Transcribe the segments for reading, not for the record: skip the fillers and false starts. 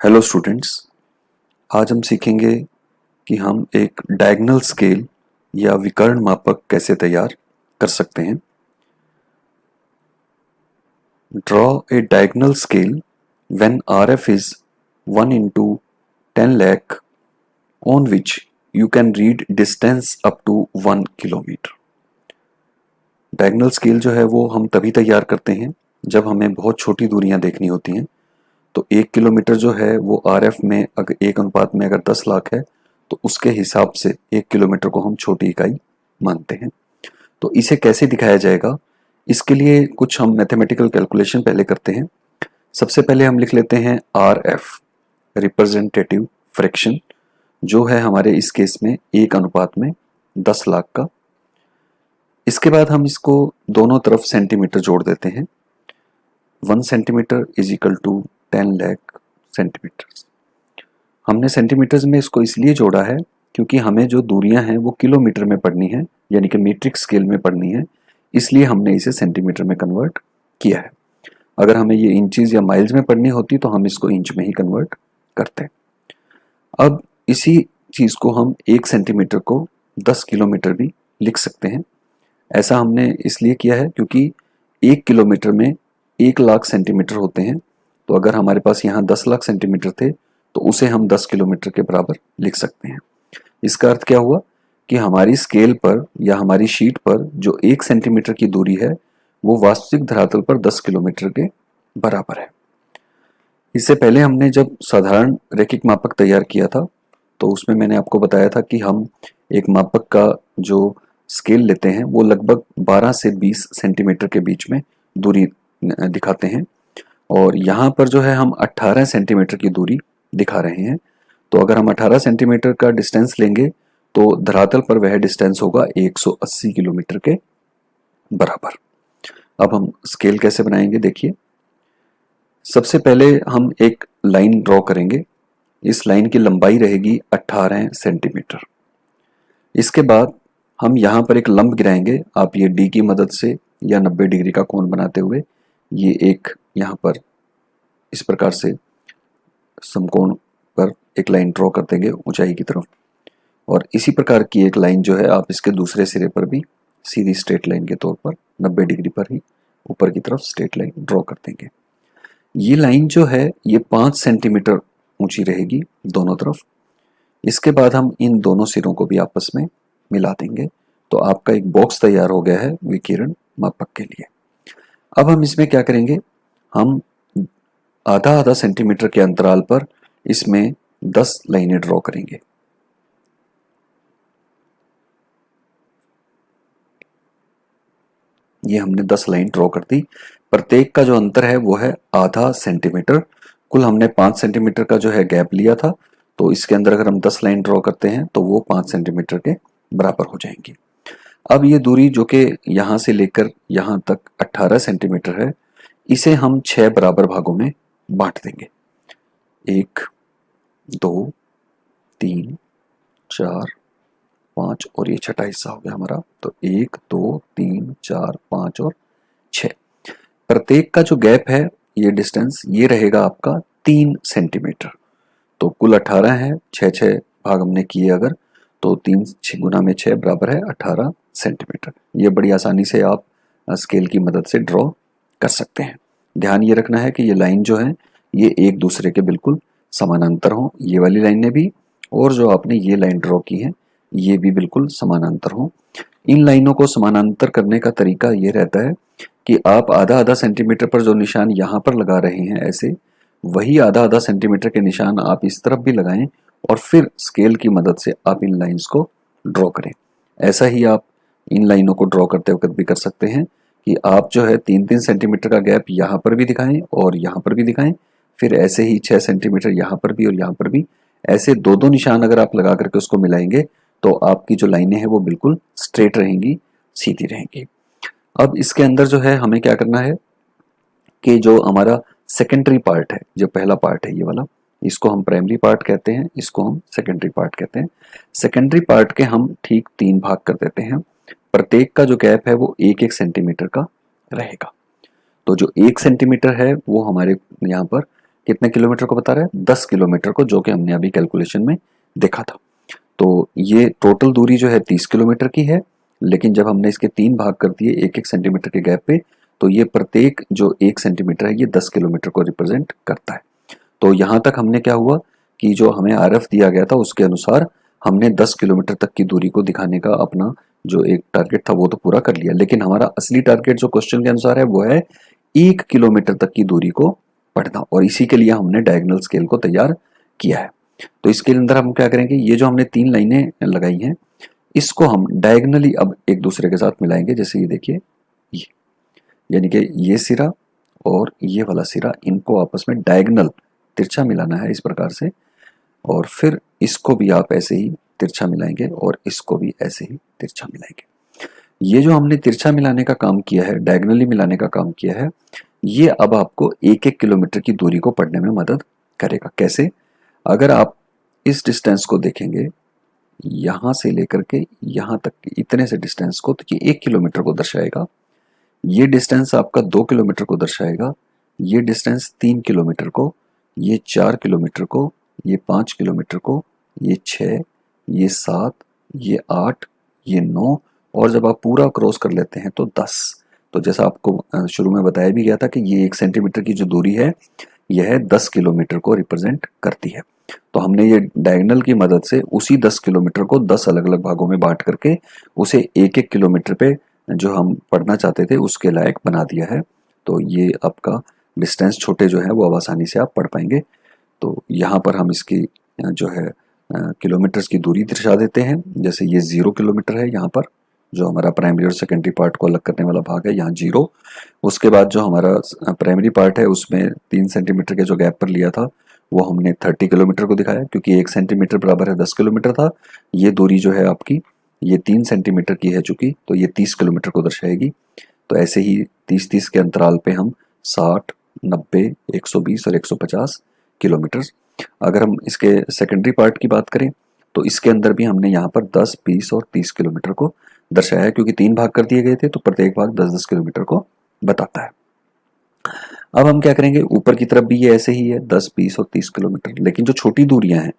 Hello students. आज हम सीखेंगे कि हम एक डायगोनल स्केल या विकर्ण मापक कैसे तैयार कर सकते हैं। Draw a diagonal scale when RF is 1 into 10 lakh on which you can read distance up to 1 kilometre. Diagonal scale जो है वो हम तभी तैयार करते हैं जब हमें बहुत छोटी दूरियां देखनी होती हैं। तो 1 किलोमीटर जो है वो RF में अगर 1 अनुपात में अगर 10 लाख है तो उसके हिसाब से 1 किलोमीटर को हम छोटी इकाई मानते हैं। तो इसे कैसे दिखाया जाएगा, इसके लिए कुछ हम मैथमेटिकल कैलकुलेशन पहले करते हैं। सबसे पहले हम लिख लेते हैं RF रिप्रेजेंटेटिव फ्रैक्शन, जो है हमारे इस केस में 1 अनुपात में 10 लाख का। इसके बाद हम इसको दोनों तरफ सेंटीमीटर जोड़ देते हैं। 1 centimetre is equal to 10 lakh centimetre. हमने सेंटीमीटर्स में इसको इसलिए जोड़ा है क्योंकि हमें जो दूरियां हैं वो किलोमीटर में पढ़नी है, यानी कि मीट्रिक स्केल में पढ़नी है, इसलिए हमने इसे सेंटीमीटर में कन्वर्ट किया है। अगर हमें ये इंचेस या माइल्स में पढ़नी होती तो हम इसको इंच में ही कन्वर्ट करते हैं। अब इसी चीज को हम 1 सेंटीमीटर को 10 किलोमीटर भी लिख सकते हैं। ऐसा हमने इसलिए किया है क्योंकि 1 किलोमीटर में 1 लाख सेंटीमीटर होते हैं। तो अगर हमारे पास यहाँ 10 लाख सेंटीमीटर थे तो उसे हम 10 किलोमीटर के बराबर लिख सकते हैं। इसका अर्थ क्या हुआ कि हमारी स्केल पर या हमारी शीट पर जो 1 सेंटीमीटर की दूरी है वो वास्तविक धरातल पर 10 किलोमीटर के बराबर है। इससे पहले हमने जब साधारण रैखिक मापक तैयार किया था तो उसमें मैंने आपको बताया था कि हम एक मापक का जो स्केल लेते हैं वो लगभग 12 से 20 सेंटीमीटर के बीच में दूरी दिखाते हैं, और यहाँ पर जो है हम 18 सेंटीमीटर की दूरी दिखा रहे हैं। तो अगर हम 18 सेंटीमीटर का डिस्टेंस लेंगे तो धरातल पर वह डिस्टेंस होगा 180 किलोमीटर के बराबर। अब हम स्केल कैसे बनाएंगे, देखिए। सबसे पहले हम एक लाइन ड्रॉ करेंगे। इस लाइन की लंबाई रहेगी 18 सेंटीमीटर। इसके बाद हम यहाँ पर एक लंब गिराएंगे। आप ये डी की मदद से या 90 डिग्री का कोण बनाते हुए ये एक यहाँ पर इस प्रकार से समकोण पर एक लाइन ड्रॉ कर देंगे ऊंचाई की तरफ, और इसी प्रकार की एक लाइन जो है आप इसके दूसरे सिरे पर भी सीधी स्ट्रेट लाइन के तौर पर 90 डिग्री पर ही ऊपर की तरफ स्ट्रेट लाइन ड्रॉ कर देंगे। ये लाइन जो है ये 5 सेंटीमीटर ऊंची रहेगी दोनों तरफ। इसके बाद हम इन दोनों सिरों को भी आपस में मिला देंगे। तो आपका एक बॉक्स तैयार हो गया है विकिरण मापक के लिए। अब हम इसमें क्या करेंगे, हम आधा आधा सेंटीमीटर के अंतराल पर इसमें 10 लाइनें ड्रॉ करेंगे। ये हमने 10 लाइन ड्रॉ कर दी। प्रत्येक का जो अंतर है वो है आधा सेंटीमीटर। कुल हमने 5 सेंटीमीटर का जो है गैप लिया था, तो इसके अंदर अगर हम 10 लाइन ड्रॉ करते हैं तो वो 5 सेंटीमीटर के बराबर हो जाएंगी। अब ये दूरी जो कि यहाँ से लेकर यहाँ तक 18 सेंटीमीटर है, इसे हम 6 बराबर भागों में बांट देंगे। 1 2 3 4 5 और ये छठा हिस्सा हो गया हमारा। तो 1 2 3 4 5 और 6। प्रत्येक का जो गैप है ये डिस्टेंस ये रहेगा आपका 3 सेंटीमीटर। तो कुल 18 है, 6 भाग हमने किए अगर, तो 3 गुना में 6 बराबर है 18 सेंटीमीटर। ये बड़ी आसानी से आप स्केल की मदद से ड्रॉ कर सकते हैं। ध्यान ये रखना है कि ये लाइन जो है ये एक दूसरे के बिल्कुल समानांतर हो, ये वाली लाइनें भी, और जो आपने ये लाइन ड्रॉ की है ये भी बिल्कुल समानांतर हो। इन लाइनों को समानांतर करने का तरीका ये रहता है कि आप आधा आधा सेंटीमीटर पर जो निशान यहाँ पर लगा रहे हैं ऐसे, वही आधा आधा सेंटीमीटर के निशान आप इस तरफ भी लगाएं और फिर स्केल की मदद से आप इन लाइंस को ड्रॉ करें। ऐसा ही आप इन लाइनों को ड्रॉ करते वक्त भी कर सकते हैं कि आप जो है 3-3 सेंटीमीटर का गैप यहाँ पर भी दिखाएं और यहाँ पर भी दिखाएं, फिर ऐसे ही 6 सेंटीमीटर यहाँ पर भी और यहाँ पर भी, ऐसे दो दो निशान अगर आप लगा करके उसको मिलाएंगे तो आपकी जो लाइनें हैं वो बिल्कुल स्ट्रेट रहेंगी, सीधी रहेंगी। अब इसके अंदर जो है हमें क्या करना है कि जो हमारा सेकेंडरी पार्ट है, जो पहला पार्ट है ये वाला, इसको हम प्राइमरी पार्ट कहते हैं, इसको हम सेकेंडरी पार्ट कहते हैं। सेकेंडरी पार्ट के हम ठीक 3 भाग कर देते हैं। प्रत्येक का जो गैप है वो 1-1 सेंटीमीटर का रहेगा। तो जो 1 सेंटीमीटर है वो हमारे यहाँ पर कितने किलोमीटर को बता रहा है? 10 किलोमीटर को, जो कि हमने अभी कैलकुलेशन में देखा था। तो ये टोटल दूरी जो है 30 किलोमीटर की है, लेकिन जब हमने इसके 3 भाग कर दिए 1-1 सेंटीमीटर के गैप पे, तो ये प्रत्येक जो 1 सेंटीमीटर है ये 10 किलोमीटर को रिप्रेजेंट करता है। तो यहाँ तक हमने क्या हुआ कि जो हमें आरएफ दिया गया था उसके अनुसार हमने 10 किलोमीटर तक की दूरी को दिखाने का अपना जो एक टारगेट था वो तो पूरा कर लिया, लेकिन हमारा असली टारगेट जो क्वेश्चन के अनुसार है वो है 1 किलोमीटर तक की दूरी को पढ़ना, और इसी के लिए हमने डायगोनल स्केल को तैयार किया है। तो इसके अंदर हम क्या करेंगे, ये जो हमने 3 लाइनें लगाई हैं इसको हम डायगोनली अब एक दूसरे के साथ मिलाएंगे। जैसे ये देखिए, ये यानी कि ये सिरा और ये वाला सिरा, इनको आपस में डायगोनल तिरछा मिलाना है इस प्रकार से, और फिर इसको भी आप ऐसे ही तिरछा मिलाएंगे और इसको भी ऐसे ही तिरछा मिलाएंगे। ये जो हमने तिरछा मिलाने का काम किया है, डायगोनली मिलाने का काम किया है, ये अब आपको 1-1 किलोमीटर की दूरी को पढ़ने में मदद करेगा। कैसे? अगर आप इस डिस्टेंस को देखेंगे, यहां से लेकर के यहां तक इतने से डिस्टेंस को, तो ये 1 किलोमीटर को दर्शाएगा। ये डिस्टेंस आपका 2 किलोमीटर को दर्शाएगा, ये डिस्टेंस 3 किलोमीटर को, ये 4 किलोमीटर को, ये 5 किलोमीटर को, ये 6, ये 7, ये 8, ये 9, और जब आप पूरा क्रॉस कर लेते हैं तो 10। तो जैसा आपको शुरू में बताया भी गया था कि ये 1 सेंटीमीटर की जो दूरी है यह 10 किलोमीटर को रिप्रेजेंट करती है। तो हमने ये डायगोनल की मदद से उसी 10 किलोमीटर को 10 अलग अलग भागों में बांट करके उसे 1-1 किलोमीटर पे जो हम पढ़ना चाहते थे उसके लायक बना दिया है। तो ये आपका डिस्टेंस छोटे जो है वो अब आसानी से आप पढ़ पाएंगे। तो यहाँ पर हम इसकी जो है किलोमीटर्स की दूरी दर्शा देते हैं। जैसे ये 0 किलोमीटर है, यहाँ पर जो हमारा प्राइमरी और सेकेंडरी पार्ट को अलग करने वाला भाग है, यहाँ 0। उसके बाद जो हमारा प्राइमरी पार्ट है उसमें 3 सेंटीमीटर के जो गैप पर लिया था वो हमने 30 किलोमीटर को दिखाया, क्योंकि 1 सेंटीमीटर बराबर है 10 किलोमीटर था। ये दूरी जो है आपकी ये 3 सेंटीमीटर की है चूंकि, तो ये 30 किलोमीटर को दर्शाएगी। तो ऐसे ही 30-30 के अंतराल पे हम 60, 90, 120 और 150 किलोमीटर। अगर हम इसके सेकेंडरी पार्ट की बात करें तो इसके अंदर भी हमने यहाँ पर 10, 20 और 30 किलोमीटर को दर्शाया है, क्योंकि 3 भाग कर दिए गए थे तो प्रत्येक भाग 10-10 किलोमीटर को बताता है। अब हम क्या करेंगे, ऊपर की तरफ भी ये ऐसे ही है 10, 20 और 30 किलोमीटर, लेकिन जो छोटी दूरियां हैं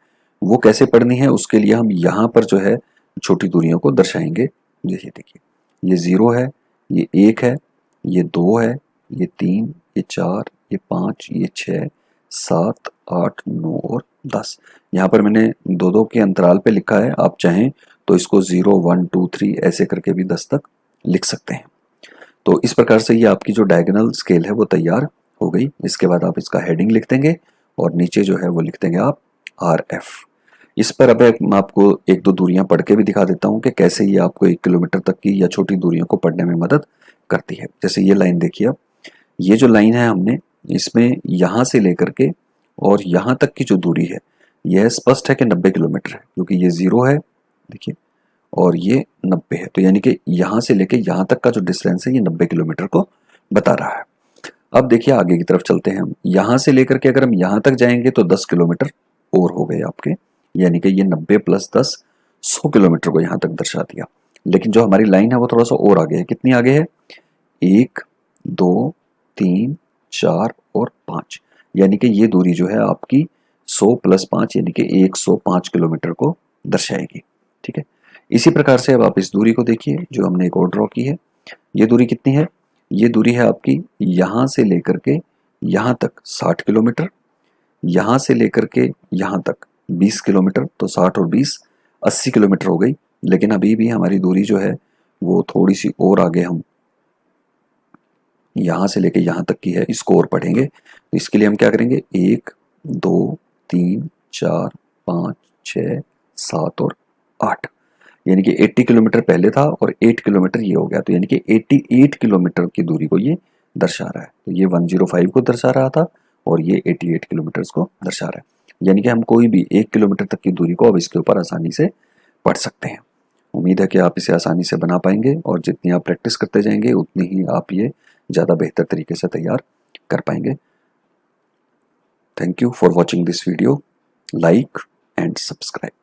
वो कैसे पढ़नी है उसके लिए हम यहाँ पर जो है छोटी दूरियों को दर्शाएंगे। जैसे देखिए, ये 0 है, ये 1 है, ये 2 है, ये 3, ये 4, ये 5, ये 6, 7, 8, 9 और 10। यहाँ पर मैंने 2-2 के अंतराल पे लिखा है, आप चाहें तो इसको 0, 1, 2, 3 ऐसे करके भी 10 तक लिख सकते हैं। तो इस प्रकार से ये आपकी जो डायगोनल स्केल है वो तैयार हो गई। इसके बाद आप इसका हेडिंग लिख देंगे और नीचे जो है वो लिख देंगे आप RF। इस पर अब मैं आपको 1-2 दूरियां पढ़ के भी दिखा देता हूं कि कैसे ये आपको 1 किलोमीटर तक की या छोटी दूरियों को पढ़ने में मदद करती है। जैसे ये लाइन देखिए, अब ये जो लाइन है हमने इसमें यहाँ से लेकर के और यहाँ तक की जो दूरी है यह स्पष्ट है कि 90 किलोमीटर है, क्योंकि ये 0 है देखिए और ये 90 है। तो यानी कि यहाँ से लेके यहाँ तक का जो डिस्टेंस है ये 90 किलोमीटर को बता रहा है। अब देखिए आगे की तरफ चलते हैं हम, यहाँ से लेकर के अगर हम यहाँ तक जाएंगे तो 10 किलोमीटर और हो गए आपके, यानी कि ये 90 + 10 100 किलोमीटर को यहाँ तक दर्शा दिया। लेकिन जो हमारी लाइन है वो थोड़ा सा और आगे है। कितनी आगे है? 1, 2, 3, 4 और 5, यानी कि ये दूरी जो है आपकी 100 + 5 यानी कि 105 किलोमीटर को दर्शाएगी। ठीक है, इसी प्रकार से अब आप इस दूरी को देखिए जो हमने एक और ड्रॉ की है। ये दूरी कितनी है? ये दूरी है आपकी यहाँ से लेकर के यहाँ तक 60 किलोमीटर, यहाँ से लेकर के यहाँ तक 20 किलोमीटर, तो 60 और 20 80 किलोमीटर हो गई। लेकिन अभी भी हमारी दूरी जो है वो थोड़ी सी और आगे हम यहाँ से लेके यहाँ तक की है, इसको और पढ़ेंगे। तो इसके लिए हम क्या करेंगे, 1, 2, 3, 4, 5, 6, 7 और 8, यानी कि 80 किलोमीटर पहले था और 8 किलोमीटर ये हो गया, तो यानी कि 88 किलोमीटर की दूरी को ये दर्शा रहा है। तो ये 105 को दर्शा रहा था और ये 88 किलोमीटर को दर्शा रहा है। यानी कि हम कोई भी 1 किलोमीटर तक की दूरी को अब इसके ऊपर आसानी से पढ़ सकते हैं। उम्मीद है कि आप इसे आसानी से बना पाएंगे और जितनी आप प्रैक्टिस करते जाएंगे उतनी ही आप ये ज़्यादा बेहतर तरीके से तैयार कर पाएंगे। Thank you for watching this video. Like and subscribe.